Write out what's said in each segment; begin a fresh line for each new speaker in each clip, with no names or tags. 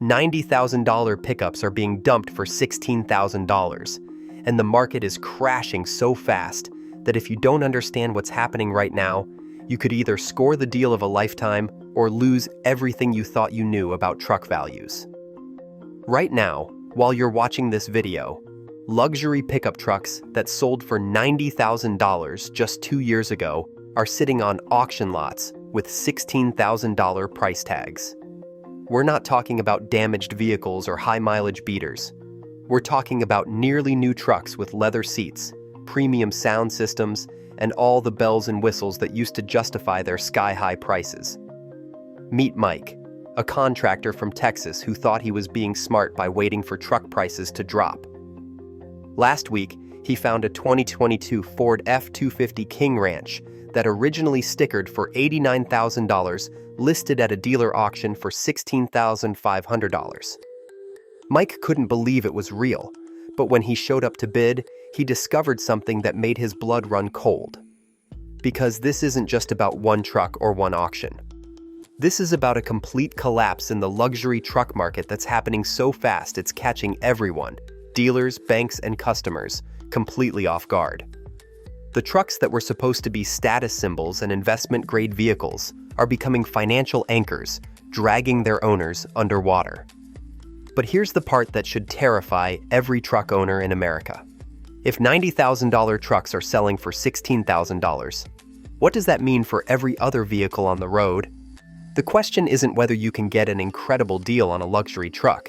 $90,000 pickups are being dumped for $16,000, and the market is crashing so fast that if you don't understand what's happening right now, you could either score the deal of a lifetime or lose everything you thought you knew about truck values. Right now, while you're watching this video, luxury pickup trucks that sold for $90,000 just 2 years ago are sitting on auction lots with $16,000 price tags. We're not talking about damaged vehicles or high-mileage beaters. We're talking about nearly new trucks with leather seats, premium sound systems, and all the bells and whistles that used to justify their sky-high prices. Meet Mike, a contractor from Texas who thought he was being smart by waiting for truck prices to drop. Last week, he found a 2022 Ford F-250 King Ranch that originally stickered for $89,000, listed at a dealer auction for $16,500. Mike couldn't believe it was real, but when he showed up to bid, he discovered something that made his blood run cold. Because this isn't just about one truck or one auction. This is about a complete collapse in the luxury truck market that's happening so fast it's catching everyone, dealers, banks, and customers, completely off guard. The trucks that were supposed to be status symbols and investment-grade vehicles are becoming financial anchors, dragging their owners underwater. But here's the part that should terrify every truck owner in America. If $90,000 trucks are selling for $16,000, what does that mean for every other vehicle on the road? The question isn't whether you can get an incredible deal on a luxury truck.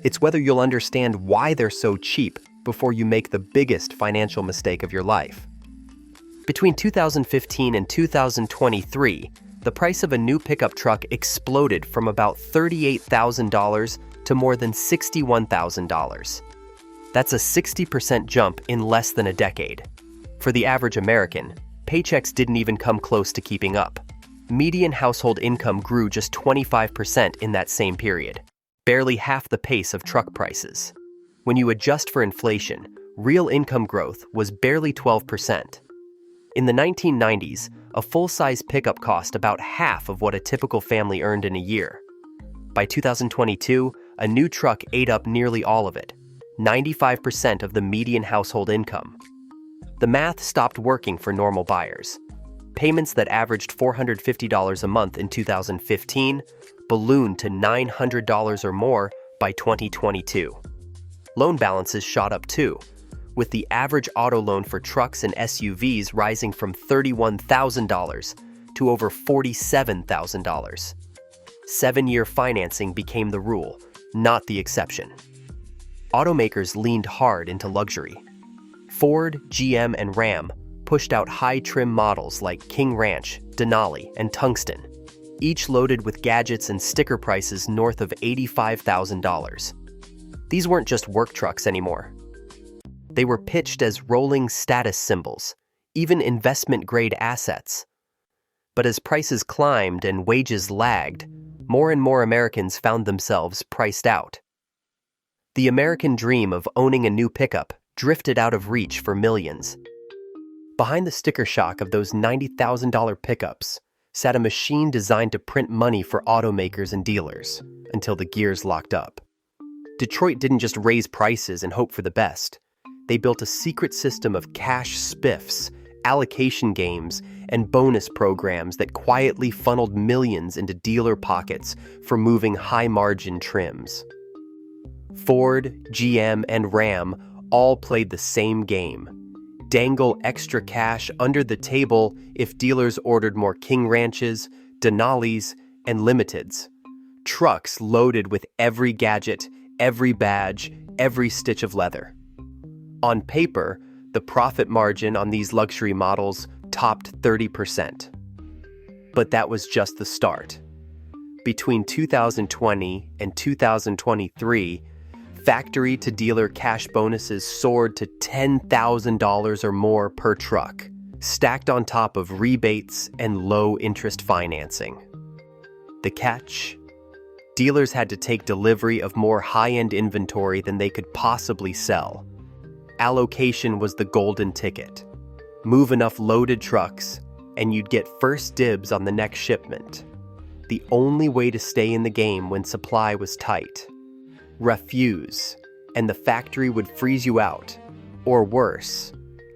It's whether you'll understand why they're so cheap before you make the biggest financial mistake of your life. Between 2015 and 2023, the price of a new pickup truck exploded from about $38,000 to more than $61,000. That's a 60% jump in less than a decade. For the average American, paychecks didn't even come close to keeping up. Median household income grew just 25% in that same period, barely half the pace of truck prices. When you adjust for inflation, real income growth was barely 12%. In the 1990s, a full-size pickup cost about half of what a typical family earned in a year. By 2022, a new truck ate up nearly all of it, 95% of the median household income. The math stopped working for normal buyers. Payments that averaged $450 a month in 2015 ballooned to $900 or more by 2022. Loan balances shot up too, with the average auto loan for trucks and SUVs rising from $31,000 to over $47,000. 7-year financing became the rule, not the exception. Automakers leaned hard into luxury. Ford, GM, and Ram pushed out high-trim models like King Ranch, Denali, and Tungsten, each loaded with gadgets and sticker prices north of $85,000. These weren't just work trucks anymore. They were pitched as rolling status symbols, even investment-grade assets. But as prices climbed and wages lagged, more and more Americans found themselves priced out. The American dream of owning a new pickup drifted out of reach for millions. Behind the sticker shock of those $90,000 pickups sat a machine designed to print money for automakers and dealers until the gears locked up. Detroit didn't just raise prices and hope for the best. They built a secret system of cash spiffs, allocation games, and bonus programs that quietly funneled millions into dealer pockets for moving high-margin trims. Ford, GM, and Ram all played the same game. Dangle extra cash under the table if dealers ordered more King Ranches, Denalis, and Limiteds. Trucks loaded with every gadget, every badge, every stitch of leather. On paper, the profit margin on these luxury models topped 30%. But that was just the start. Between 2020 and 2023, factory-to-dealer cash bonuses soared to $10,000 or more per truck, stacked on top of rebates and low-interest financing. The catch? Dealers had to take delivery of more high-end inventory than they could possibly sell. Allocation was the golden ticket. Move enough loaded trucks, and you'd get first dibs on the next shipment. the only way to stay in the game when supply was tight. Refuse, and the factory would freeze you out. Or worse,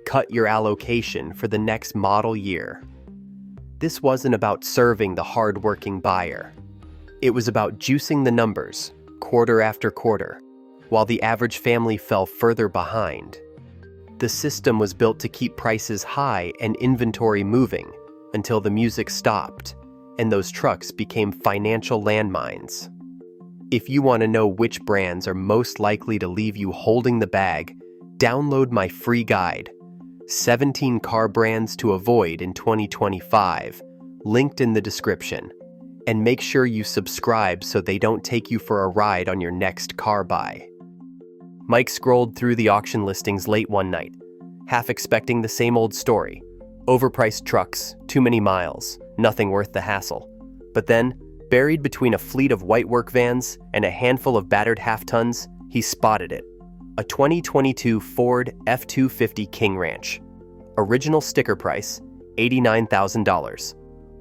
cut your allocation for the next model year. This wasn't about serving the hard-working buyer. It was about juicing the numbers, quarter after quarter, while the average family fell further behind. The system was built to keep prices high and inventory moving until the music stopped and those trucks became financial landmines. If you want to know which brands are most likely to leave you holding the bag, download my free guide, 17 car brands to avoid in 2025, linked in the description. And make sure you subscribe so they don't take you for a ride on your next car buy. Mike scrolled through the auction listings late one night, half expecting the same old story. Overpriced trucks, too many miles, nothing worth the hassle. But then, buried between a fleet of white work vans and a handful of battered half-tons, he spotted it. A 2022 Ford F-250 King Ranch. Original sticker price, $89,000.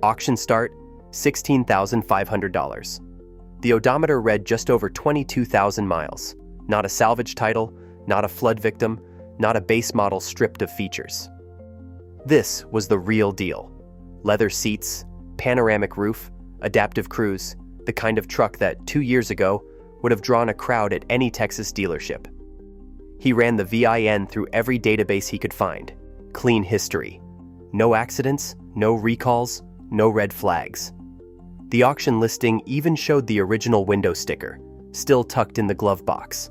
Auction start, $16,500. The odometer read just over 22,000 miles. Not a salvage title, not a flood victim, not a base model stripped of features. This was the real deal. Leather seats, panoramic roof, adaptive cruise, the kind of truck that 2 years ago would have drawn a crowd at any Texas dealership. He ran the VIN through every database he could find. Clean history. No accidents, no recalls, no red flags. The auction listing even showed the original window sticker, still tucked in the glove box.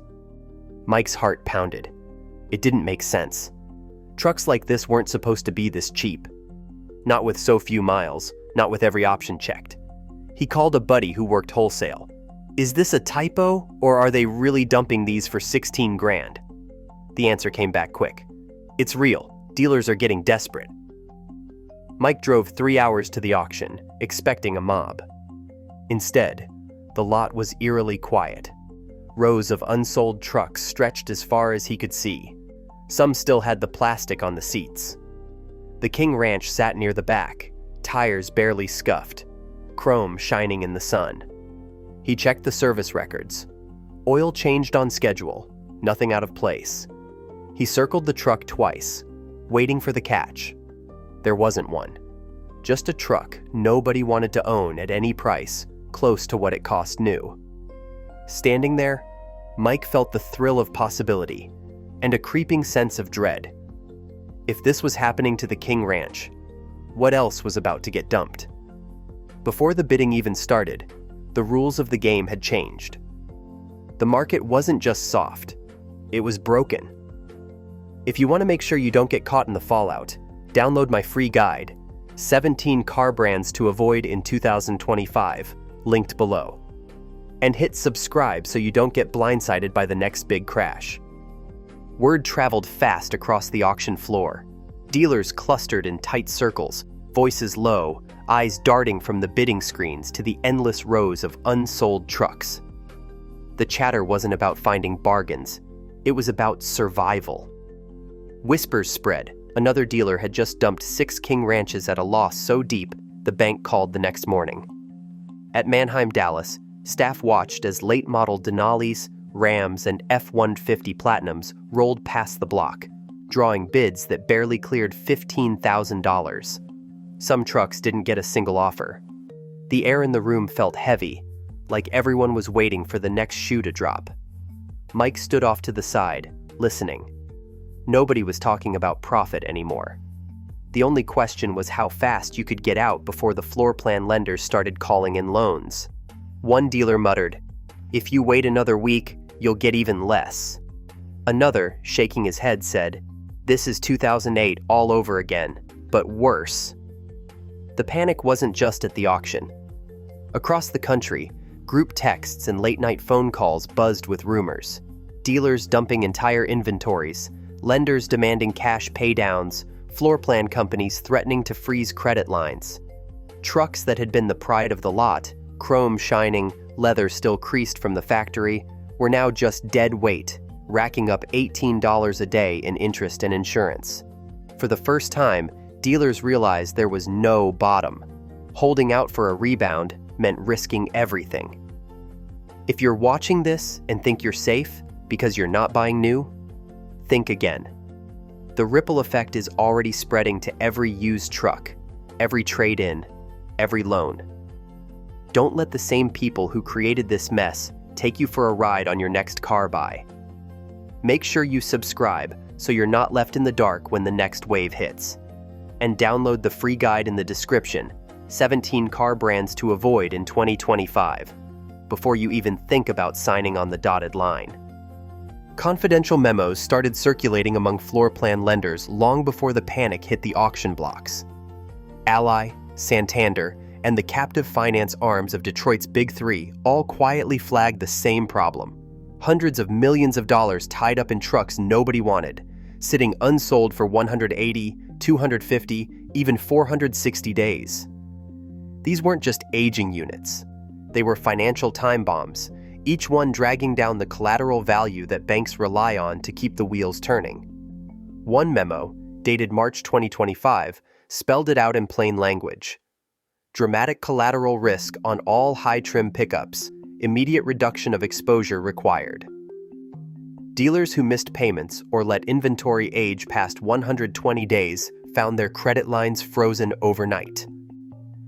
Mike's heart pounded. It didn't make sense. Trucks like this weren't supposed to be this cheap. Not with so few miles, not with every option checked. He called a buddy who worked wholesale. Is this a typo, or are they really dumping these for 16 grand? The answer came back quick. It's real. Dealers are getting desperate. Mike drove 3 hours to the auction, expecting a mob. Instead, the lot was eerily quiet. Rows of unsold trucks stretched as far as he could see. Some still had the plastic on the seats. The King Ranch sat near the back, tires barely scuffed, chrome shining in the sun. He checked the service records. Oil changed on schedule, nothing out of place. He circled the truck twice, waiting for the catch. There wasn't one. Just a truck nobody wanted to own at any price, close to what it cost new. Standing there, Mike felt the thrill of possibility and a creeping sense of dread. If this was happening to the King Ranch, what else was about to get dumped? Before the bidding even started, the rules of the game had changed. The market wasn't just soft, it was broken. If you want to make sure you don't get caught in the fallout, download my free guide, 17 car brands to avoid in 2025, linked below. And hit subscribe so you don't get blindsided by the next big crash. Word traveled fast across the auction floor. Dealers clustered in tight circles, voices low, eyes darting from the bidding screens to the endless rows of unsold trucks. The chatter wasn't about finding bargains, it was about survival. Whispers spread. Another dealer had just dumped 6 King Ranches at a loss so deep, the bank called the next morning. At Mannheim, Dallas, staff watched as late-model Denali's, Rams, and F-150 Platinums rolled past the block, drawing bids that barely cleared $15,000. Some trucks didn't get a single offer. The air in the room felt heavy, like everyone was waiting for the next shoe to drop. Mike stood off to the side, listening. Nobody was talking about profit anymore. The only question was how fast you could get out before the floor plan lenders started calling in loans. One dealer muttered, "If you wait another week, you'll get even less." Another, shaking his head, said, "This is 2008 all over again, but worse." The panic wasn't just at the auction. Across the country, group texts and late-night phone calls buzzed with rumors. Dealers dumping entire inventories, lenders demanding cash paydowns, floor plan companies threatening to freeze credit lines. Trucks that had been the pride of the lot, chrome shining, leather still creased from the factory, were now just dead weight, racking up $18 a day in interest and insurance. For the first time, dealers realized there was no bottom. Holding out for a rebound, meant risking everything. If you're watching this and think you're safe because you're not buying new, think again. The ripple effect is already spreading to every used truck, every trade-in, every loan. Don't let the same people who created this mess take you for a ride on your next car buy. Make sure you subscribe so you're not left in the dark when the next wave hits. And download the free guide in the description, 17 car brands to avoid in 2025, before you even think about signing on the dotted line. Confidential memos started circulating among floor plan lenders long before the panic hit the auction blocks. Ally, Santander, and the captive finance arms of Detroit's Big Three all quietly flagged the same problem. Hundreds of millions of dollars tied up in trucks nobody wanted, sitting unsold for 180, 250, even 460 days. These weren't just aging units. They were financial time bombs, each one dragging down the collateral value that banks rely on to keep the wheels turning. One memo, dated March 2025, spelled it out in plain language. Dramatic collateral risk on all high-trim pickups, immediate reduction of exposure required. Dealers who missed payments or let inventory age past 120 days found their credit lines frozen overnight.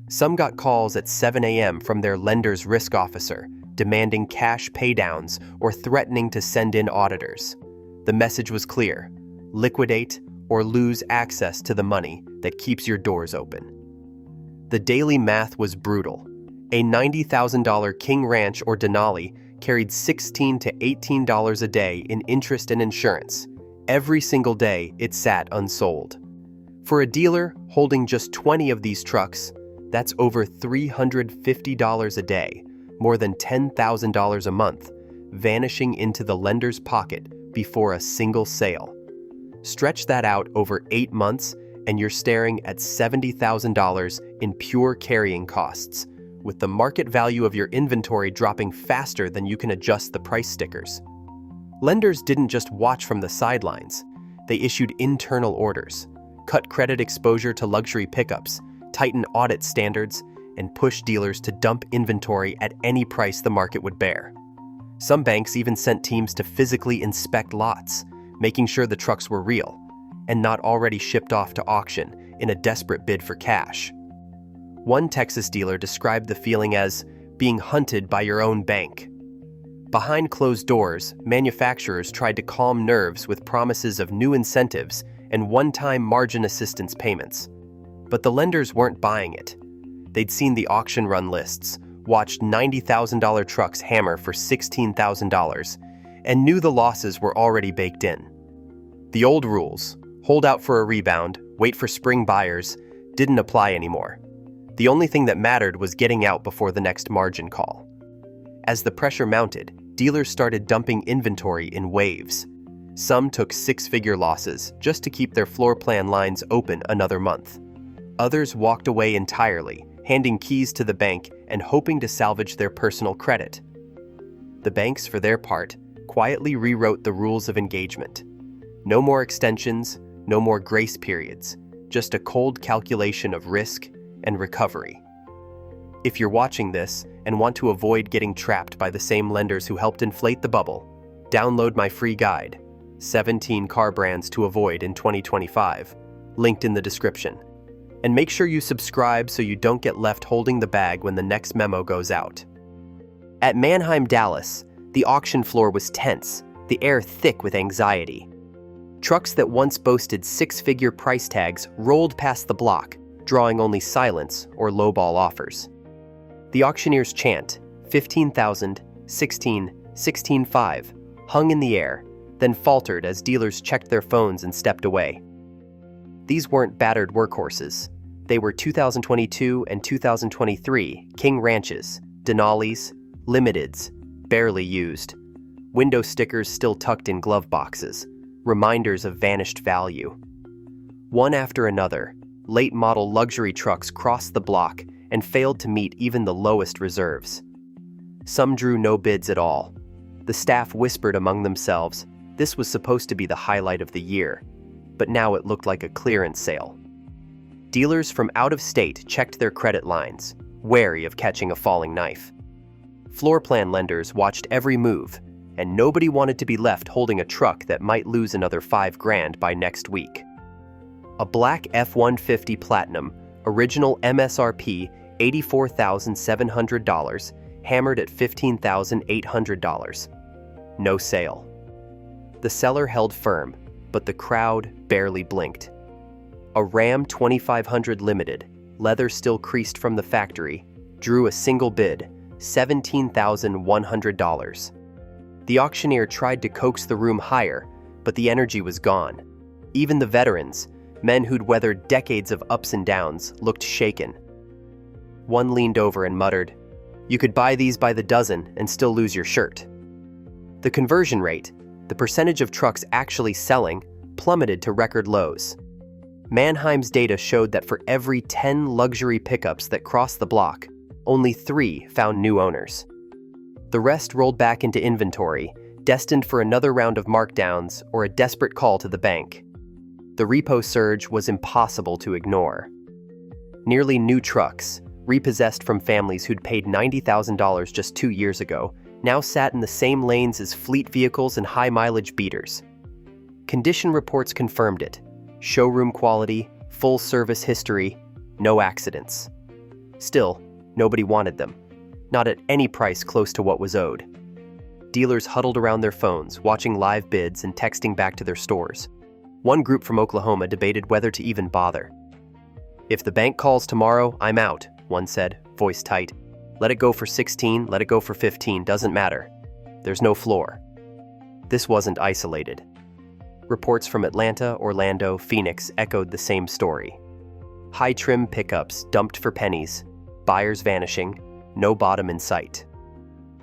Some got calls at 7 a.m. from their lender's risk officer, demanding cash paydowns or threatening to send in auditors. The message was clear: liquidate or lose access to the money that keeps your doors open. The daily math was brutal. A $90,000 King Ranch or Denali carried $16 to $18 a day in interest and insurance. Every single day it sat unsold. For a dealer holding just 20 of these trucks, that's over $350 a day, more than $10,000 a month, vanishing into the lender's pocket before a single sale. Stretch that out over 8 months, and you're staring at $70,000 in pure carrying costs, with the market value of your inventory dropping faster than you can adjust the price stickers. Lenders didn't just watch from the sidelines. They issued internal orders, cut credit exposure to luxury pickups, tighten audit standards, and push dealers to dump inventory at any price the market would bear. Some banks even sent teams to physically inspect lots, making sure the trucks were real and not already shipped off to auction in a desperate bid for cash. One Texas dealer described the feeling as being hunted by your own bank. Behind closed doors, manufacturers tried to calm nerves with promises of new incentives and one-time margin assistance payments. But the lenders weren't buying it. They'd seen the auction run lists, watched $90,000 trucks hammer for $16,000, and knew the losses were already baked in. The old rules, hold out for a rebound, wait for spring buyers, didn't apply anymore. The only thing that mattered was getting out before the next margin call. As the pressure mounted, dealers started dumping inventory in waves. Some took six-figure losses just to keep their floor plan lines open another month. Others walked away entirely, handing keys to the bank and hoping to salvage their personal credit. The banks, for their part, quietly rewrote the rules of engagement. No more extensions, no more grace periods, just a cold calculation of risk and recovery. If you're watching this and want to avoid getting trapped by the same lenders who helped inflate the bubble, download my free guide, 17 car brands to avoid in 2025, linked in the description. And make sure you subscribe so you don't get left holding the bag when the next memo goes out. At Mannheim, Dallas, the auction floor was tense, the air thick with anxiety. Trucks that once boasted six-figure price tags rolled past the block, drawing only silence or lowball offers. The auctioneer's chant, 15,000, 16, 16.5, hung in the air, then faltered as dealers checked their phones and stepped away. These weren't battered workhorses. They were 2022 and 2023 King Ranches, Denalis, Limiteds, barely used. Window stickers still tucked in glove boxes, reminders of vanished value. One after another, late-model luxury trucks crossed the block and failed to meet even the lowest reserves. Some drew no bids at all. The staff whispered among themselves, this was supposed to be the highlight of the year, but now it looked like a clearance sale. Dealers from out of state checked their credit lines, wary of catching a falling knife. Floor plan lenders watched every move, and nobody wanted to be left holding a truck that might lose another $5,000 by next week. A black F-150 Platinum, original MSRP $84,700, hammered at $15,800. No sale. The seller held firm, but the crowd barely blinked. A Ram 2500 Limited, leather still creased from the factory, drew a single bid, $17,100. The auctioneer tried to coax the room higher, but the energy was gone. Even the veterans, men who'd weathered decades of ups and downs, looked shaken. One leaned over and muttered, "You could buy these by the dozen and still lose your shirt." The conversion rate, the percentage of trucks actually selling, plummeted to record lows. Mannheim's data showed that for every 10 luxury pickups that crossed the block, only 3 found new owners. The rest rolled back into inventory, destined for another round of markdowns or a desperate call to the bank. The repo surge was impossible to ignore. Nearly new trucks, repossessed from families who'd paid $90,000 just 2 years ago, now sat in the same lanes as fleet vehicles and high-mileage beaters. Condition reports confirmed it. Showroom quality, full service history, no accidents. Still, nobody wanted them, not at any price close to what was owed. Dealers huddled around their phones, watching live bids and texting back to their stores. One group from Oklahoma debated whether to even bother. "If the bank calls tomorrow, I'm out," one said, voice tight. "Let it go for 16, let it go for 15, doesn't matter. There's no floor." This wasn't isolated. Reports from Atlanta, Orlando, Phoenix echoed the same story. High-trim pickups dumped for pennies, buyers vanishing, no bottom in sight.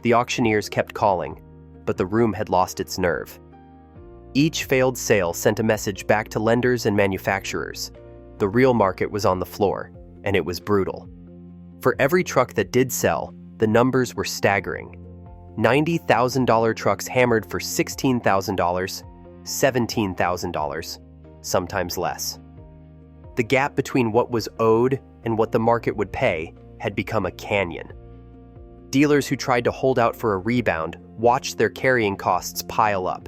The auctioneers kept calling, but the room had lost its nerve. Each failed sale sent a message back to lenders and manufacturers. The real market was on the floor, and it was brutal. For every truck that did sell, the numbers were staggering. $90,000 trucks hammered for $16,000, $17,000, sometimes less. The gap between what was owed and what the market would pay had become a canyon. Dealers who tried to hold out for a rebound watched their carrying costs pile up.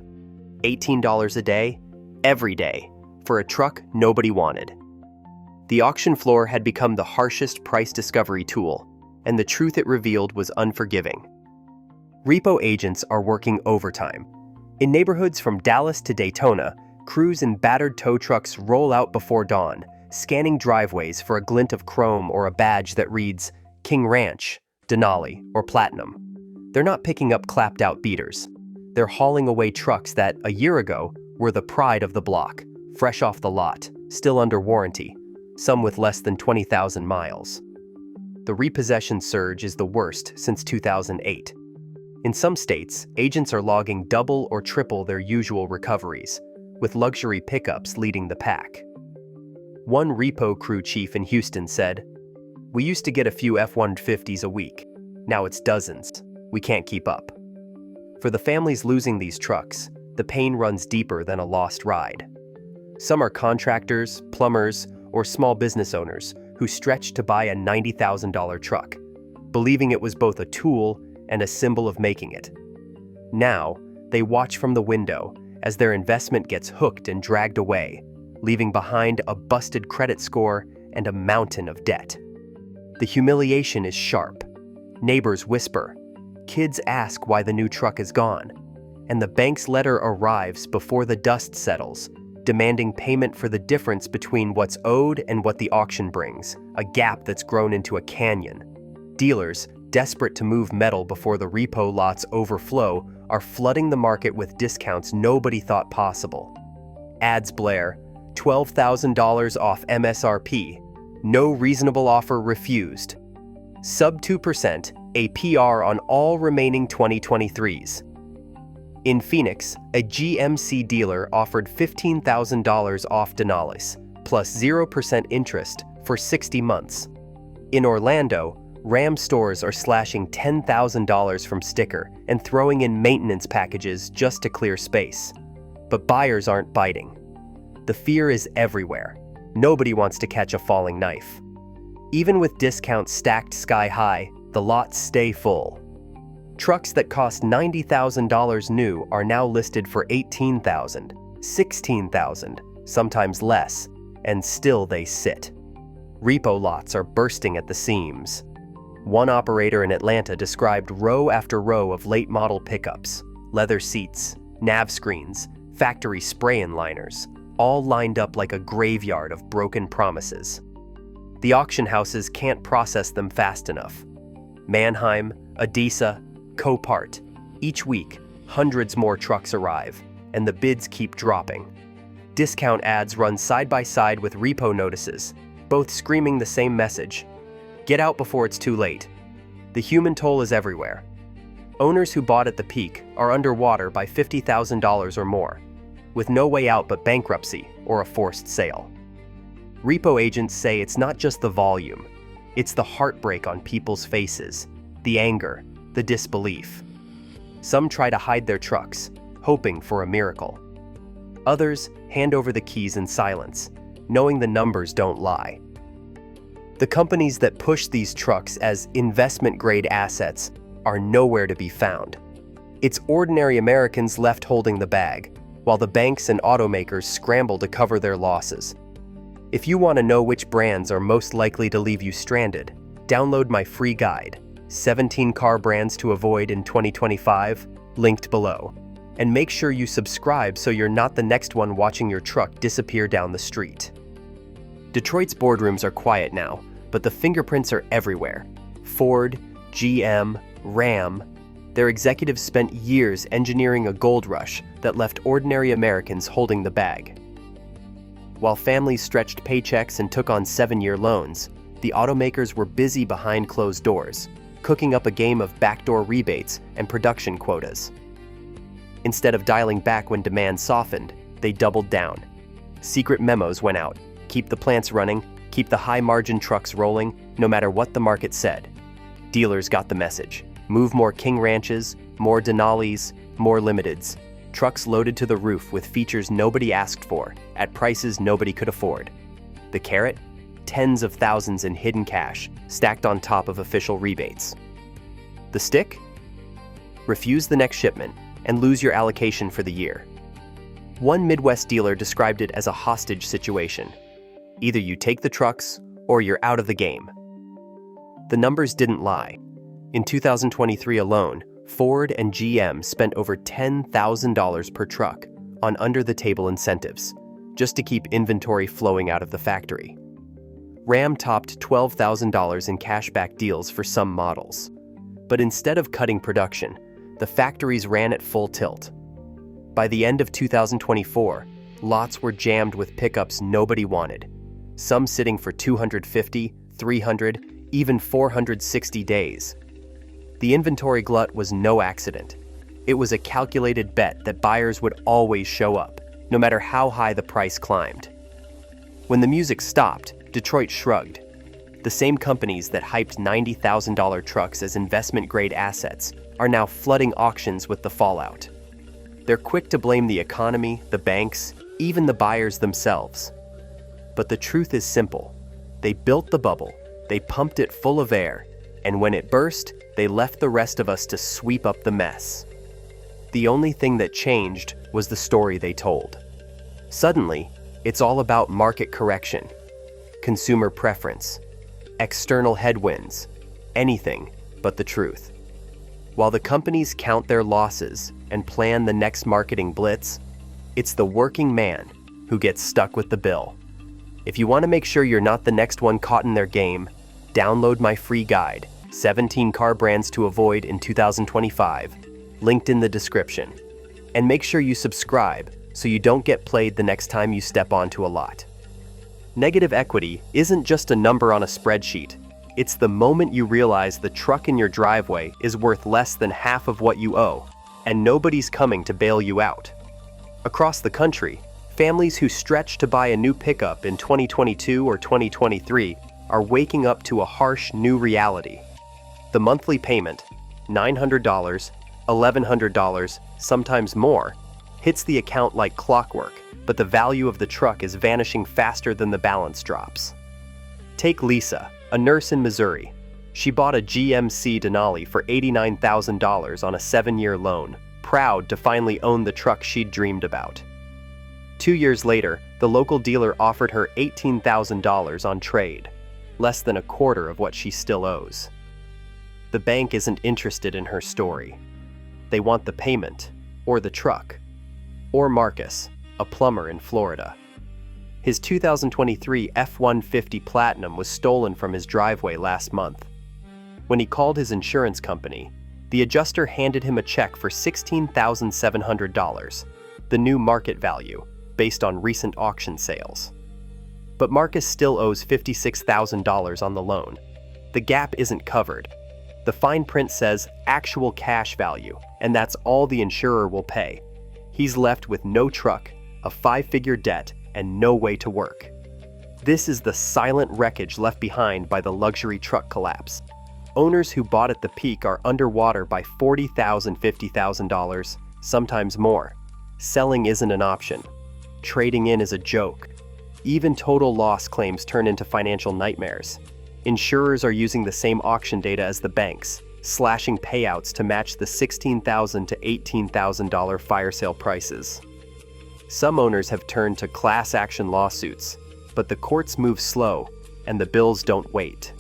$18 a day, every day, for a truck nobody wanted. The auction floor had become the harshest price discovery tool, and the truth it revealed was unforgiving. Repo agents are working overtime. In neighborhoods from Dallas to Daytona, crews in battered tow trucks roll out before dawn, scanning driveways for a glint of chrome or a badge that reads King Ranch, Denali, or Platinum. They're not picking up clapped-out beaters. They're hauling away trucks that, a year ago, were the pride of the block, fresh off the lot, still under warranty, some with less than 20,000 miles. The repossession surge is the worst since 2008. In some states, agents are logging double or triple their usual recoveries, with luxury pickups leading the pack. One repo crew chief in Houston said, "We used to get a few F-150s a week. Now it's dozens. We can't keep up." For the families losing these trucks, the pain runs deeper than a lost ride. Some are contractors, plumbers, or small business owners who stretched to buy a $90,000 truck, believing it was both a tool and a symbol of making it. Now, they watch from the window as their investment gets hooked and dragged away, leaving behind a busted credit score and a mountain of debt. The humiliation is sharp. Neighbors whisper. Kids ask why the new truck is gone. And the bank's letter arrives before the dust settles, demanding payment for the difference between what's owed and what the auction brings, a gap that's grown into a canyon. Dealers, desperate to move metal before the repo lots overflow, are flooding the market with discounts nobody thought possible. Ads blare, $12,000 off MSRP, no reasonable offer refused. Sub 2% APR on all remaining 2023s. In Phoenix, a GMC dealer offered $15,000 off Denali, plus 0% interest for 60 months. In Orlando, Ram stores are slashing $10,000 from sticker and throwing in maintenance packages just to clear space. But buyers aren't biting. The fear is everywhere. Nobody wants to catch a falling knife. Even with discounts stacked sky high, the lots stay full. Trucks that cost $90,000 new are now listed for $18,000, $16,000, sometimes less, and still they sit. Repo lots are bursting at the seams. One operator in Atlanta described row after row of late-model pickups, leather seats, nav screens, factory spray-in liners, all lined up like a graveyard of broken promises. The auction houses can't process them fast enough. Mannheim, Odessa, Copart. Each week, hundreds more trucks arrive, and the bids keep dropping. Discount ads run side by side with repo notices, both screaming the same message: get out before it's too late. The human toll is everywhere. Owners who bought at the peak are underwater by $50,000 or more, with no way out but bankruptcy or a forced sale. Repo agents say it's not just the volume, it's the heartbreak on people's faces, the anger, the disbelief. Some try to hide their trucks, hoping for a miracle. Others hand over the keys in silence, knowing the numbers don't lie. The companies that push these trucks as investment-grade assets are nowhere to be found. It's ordinary Americans left holding the bag, while the banks and automakers scramble to cover their losses. If you want to know which brands are most likely to leave you stranded, download my free guide, 17 Car Brands to Avoid in 2025, linked below. And make sure you subscribe so you're not the next one watching your truck disappear down the street. Detroit's boardrooms are quiet now, but the fingerprints are everywhere. Ford, GM, Ram. Their executives spent years engineering a gold rush that left ordinary Americans holding the bag. While families stretched paychecks and took on 7-year loans, the automakers were busy behind closed doors, cooking up a game of backdoor rebates and production quotas. Instead of dialing back when demand softened, they doubled down. Secret memos went out: keep the plants running, keep the high-margin trucks rolling, no matter what the market said. Dealers got the message: move more King Ranches, more Denalis, more Limiteds. Trucks loaded to the roof with features nobody asked for, at prices nobody could afford. The carrot? Tens of thousands in hidden cash, stacked on top of official rebates. The stick? Refuse the next shipment and lose your allocation for the year. One Midwest dealer described it as a hostage situation. Either you take the trucks, or you're out of the game. The numbers didn't lie. In 2023 alone, Ford and GM spent over $10,000 per truck on under-the-table incentives, just to keep inventory flowing out of the factory. Ram topped $12,000 in cashback deals for some models. But instead of cutting production, the factories ran at full tilt. By the end of 2024, lots were jammed with pickups nobody wanted, some sitting for 250, 300, even 460 days. The inventory glut was no accident. It was a calculated bet that buyers would always show up, no matter how high the price climbed. When the music stopped, Detroit shrugged. The same companies that hyped $90,000 trucks as investment-grade assets are now flooding auctions with the fallout. They're quick to blame the economy, the banks, even the buyers themselves. But the truth is simple. They built the bubble, they pumped it full of air, and when it burst, they left the rest of us to sweep up the mess. The only thing that changed was the story they told. Suddenly, it's all about market correction, consumer preference, external headwinds, anything but the truth. While the companies count their losses and plan the next marketing blitz, it's the working man who gets stuck with the bill. If you want to make sure you're not the next one caught in their game, download my free guide, 17 Car Brands to Avoid in 2025, linked in the description. And make sure you subscribe so you don't get played the next time you step onto a lot. Negative equity isn't just a number on a spreadsheet. It's the moment you realize the truck in your driveway is worth less than half of what you owe, and nobody's coming to bail you out. Across the country, families who stretched to buy a new pickup in 2022 or 2023 are waking up to a harsh new reality. The monthly payment, $900, $1,100, sometimes more, hits the account like clockwork, but the value of the truck is vanishing faster than the balance drops. Take Lisa, A nurse in Missouri. She bought a GMC Denali for $89,000 on a 7-year loan, proud to finally own the truck she'd dreamed about. 2 years later, the local dealer offered her $18,000 on trade, less than a quarter of what she still owes. The bank isn't interested in her story. They want the payment, or the truck, or Marcus, a plumber in Florida. His 2023 F-150 Platinum was stolen from his driveway last month. When he called his insurance company, the adjuster handed him a check for $16,700, the new market value, based on recent auction sales. But Marcus still owes $56,000 on the loan. The gap isn't covered. The fine print says actual cash value, and that's all the insurer will pay. He's left with no truck, a 5-figure debt, and no way to work. This is the silent wreckage left behind by the luxury truck collapse. Owners who bought at the peak are underwater by $40,000, $50,000, sometimes more. Selling isn't an option. Trading in is a joke. Even total loss claims turn into financial nightmares. Insurers are using the same auction data as the banks, slashing payouts to match the $16,000 to $18,000 fire sale prices. Some owners have turned to class action lawsuits, but the courts move slow and the bills don't wait.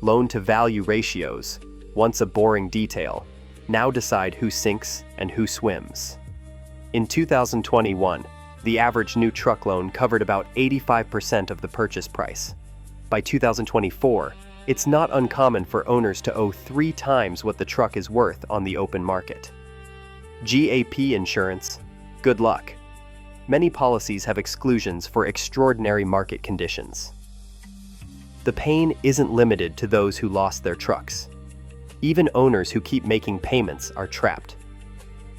Loan-to-value ratios, once a boring detail, now decide who sinks and who swims. In 2021, the average new truck loan covered about 85% of the purchase price. By 2024, it's not uncommon for owners to owe 3 times what the truck is worth on the open market. GAP insurance, good luck. Many policies have exclusions for extraordinary market conditions. The pain isn't limited to those who lost their trucks. Even owners who keep making payments are trapped.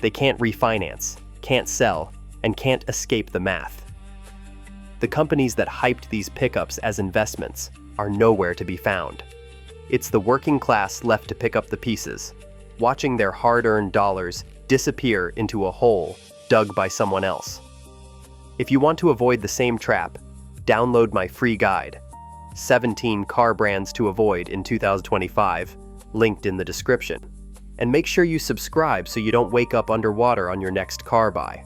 They can't refinance, can't sell, and can't escape the math. The companies that hyped these pickups as investments are nowhere to be found. It's the working class left to pick up the pieces, watching their hard-earned dollars disappear into a hole dug by someone else. If you want to avoid the same trap, download my free guide, 17 Car Brands to Avoid in 2025, linked in the description. And make sure you subscribe so you don't wake up underwater on your next car buy.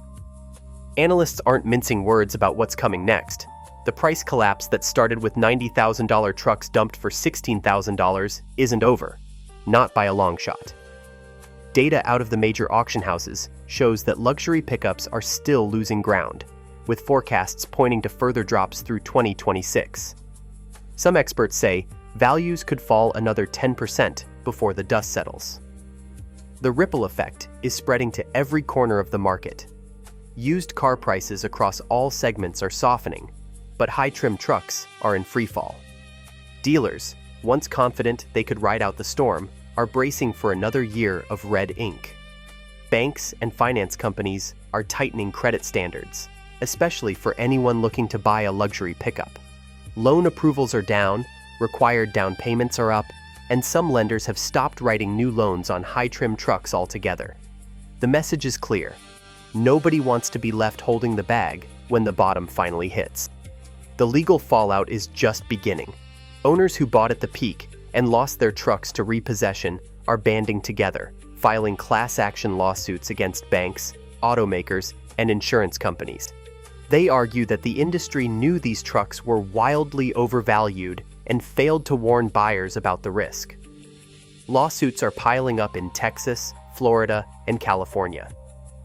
Analysts aren't mincing words about what's coming next. The price collapse that started with $90,000 trucks dumped for $16,000 isn't over, not by a long shot. Data out of the major auction houses shows that luxury pickups are still losing ground, with forecasts pointing to further drops through 2026. Some experts say values could fall another 10% before the dust settles. The ripple effect is spreading to every corner of the market. Used car prices across all segments are softening, but high-trim trucks are in freefall. Dealers, once confident they could ride out the storm, are bracing for another year of red ink. Banks and finance companies are tightening credit standards, especially for anyone looking to buy a luxury pickup. Loan approvals are down, required down payments are up, and some lenders have stopped writing new loans on high-trim trucks altogether. The message is clear. Nobody wants to be left holding the bag when the bottom finally hits. The legal fallout is just beginning. Owners who bought at the peak and lost their trucks to repossession are banding together, filing class action lawsuits against banks, automakers, and insurance companies. They argue that the industry knew these trucks were wildly overvalued and failed to warn buyers about the risk. Lawsuits are piling up in Texas, Florida, and California,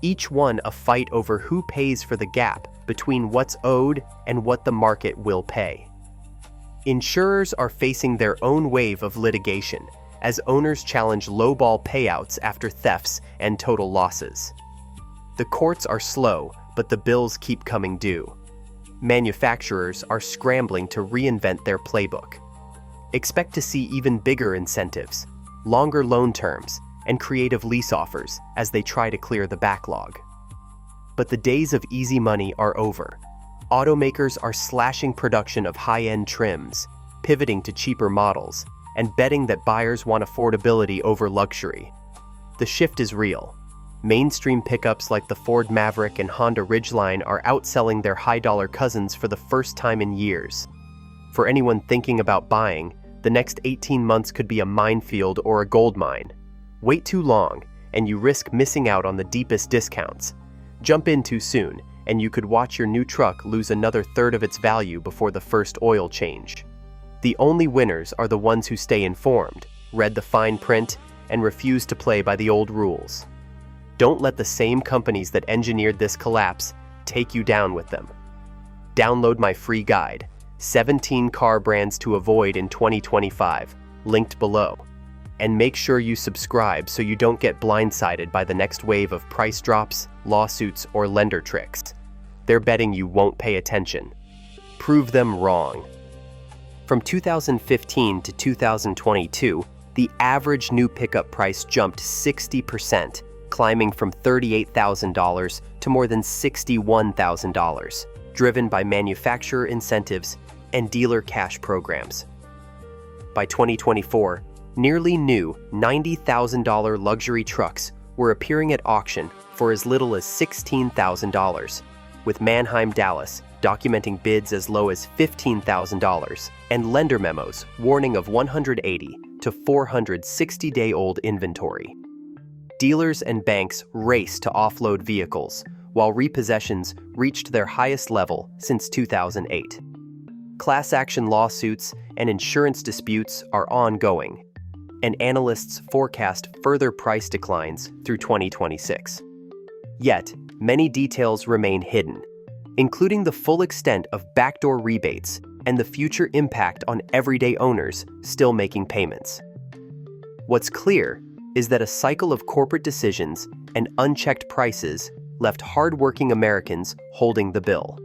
each one a fight over who pays for the gap between what's owed and what the market will pay. Insurers are facing their own wave of litigation as owners challenge lowball payouts after thefts and total losses. The courts are slow, but the bills keep coming due. Manufacturers are scrambling to reinvent their playbook. Expect to see even bigger incentives, longer loan terms, and creative lease offers as they try to clear the backlog. But the days of easy money are over. Automakers are slashing production of high-end trims, pivoting to cheaper models, and betting that buyers want affordability over luxury. The shift is real. Mainstream pickups like the Ford Maverick and Honda Ridgeline are outselling their high-dollar cousins for the first time in years. For anyone thinking about buying, The next 18 months could be a minefield or a gold mine. Wait too long, and you risk missing out on the deepest discounts. Jump in too soon, and you could watch your new truck lose another third of its value before the first oil change. The only winners are the ones who stay informed, read the fine print, and refuse to play by the old rules. Don't let the same companies that engineered this collapse take you down with them. Download my free guide, 17 car brands to avoid in 2025, linked below. And make sure you subscribe so you don't get blindsided by the next wave of price drops, lawsuits, or lender tricks. They're betting you won't pay attention. Prove them wrong. From 2015 to 2022, the average new pickup price jumped 60%, climbing from $38,000 to more than $61,000, driven by manufacturer incentives and dealer cash programs. By 2024, nearly new $90,000 luxury trucks were appearing at auction for as little as $16,000, with Manheim, Dallas documenting bids as low as $15,000 and lender memos warning of 180 to 460-day-old inventory. Dealers and banks raced to offload vehicles, while repossessions reached their highest level since 2008. Class action lawsuits and insurance disputes are ongoing, and analysts forecast further price declines through 2026. Yet, many details remain hidden, including the full extent of backdoor rebates and the future impact on everyday owners still making payments. What's clear is that a cycle of corporate decisions and unchecked prices left hardworking Americans holding the bill.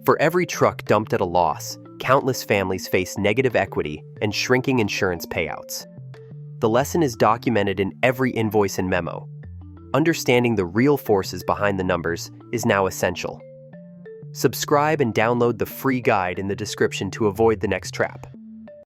For every truck dumped at a loss, countless families face negative equity and shrinking insurance payouts. The lesson is documented in every invoice and memo. Understanding the real forces behind the numbers is now essential. Subscribe and download the free guide in the description to avoid the next trap.